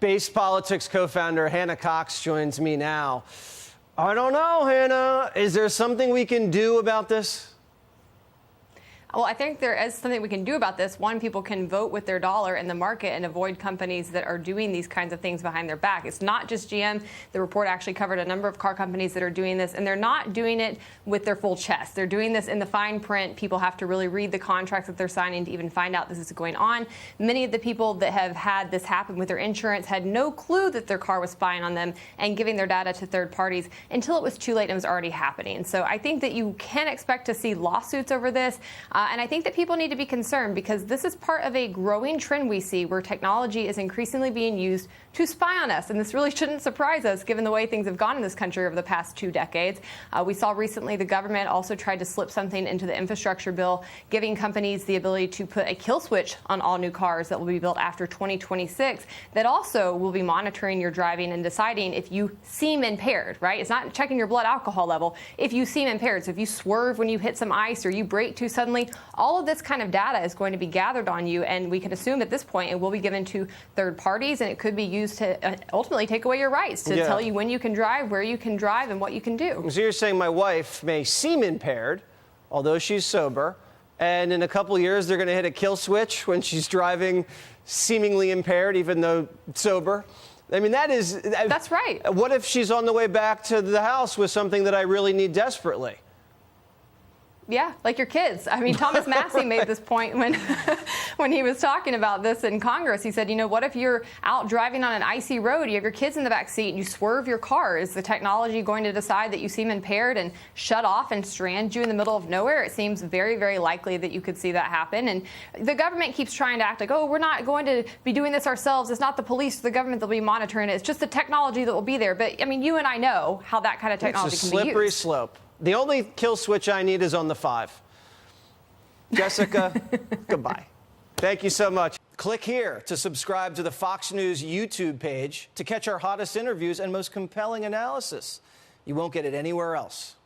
Base Politics co-founder Hannah Cox joins me now. I don't know, Hannah. Is there something we can do about this? Well, I think there is something we can do about this. One, people can vote with their dollar in the market and avoid companies that are doing these kinds of things behind their back. It's not just GM. The report actually covered a number of car companies that are doing this, and they're not doing it with their full chest. They're doing this in the fine print. People have to really read the contracts that they're signing to even find out this is going on. Many of the people that have had this happen with their insurance had no clue that their car was spying on them and giving their data to third parties until it was too late and it was already happening. So I think that you can expect to see lawsuits over this. And I think that people need to be concerned because this is part of a growing trend we see where technology is increasingly being used to spy on us. And this really shouldn't surprise us given the way things have gone in this country over the past 2 decades. We saw recently the government also tried to slip something into the infrastructure bill, giving companies the ability to put a kill switch on all new cars that will be built after 2026 that also will be monitoring your driving and deciding if you seem impaired, right? It's not checking your blood alcohol level. If you seem impaired, so if you swerve when you hit some ice or you brake too suddenly, all of this kind of data is going to be gathered on you, and we can assume at this point it will be given to third parties, and it could be used to ultimately take away your rights, to tell you when you can drive, where you can drive, and what you can do. So you're saying my wife may seem impaired, although she's sober, and in a couple of years they're going to hit a kill switch when she's driving seemingly impaired, even though sober? I mean, that's right. What if she's on the way back to the house with something that I really need desperately? Yeah, like your kids. I mean, Thomas Massey made this point when he was talking about this in Congress. He said, you know, what if you're out driving on an icy road, you have your kids in the back seat, and you swerve your car? Is the technology going to decide that you seem impaired and shut off and strand you in the middle of nowhere? It seems very, very likely that you could see that happen. And the government keeps trying to act like, oh, we're not going to be doing this ourselves. It's not the police or the government that will be monitoring it. It's just the technology that will be there. But, I mean, you and I know how that kind of technology can be used. It's a slippery slope. The only kill switch I need is on the 5. Jessica, goodbye. Thank you so much. Click here to subscribe to the Fox News YouTube page to catch our hottest interviews and most compelling analysis. You won't get it anywhere else.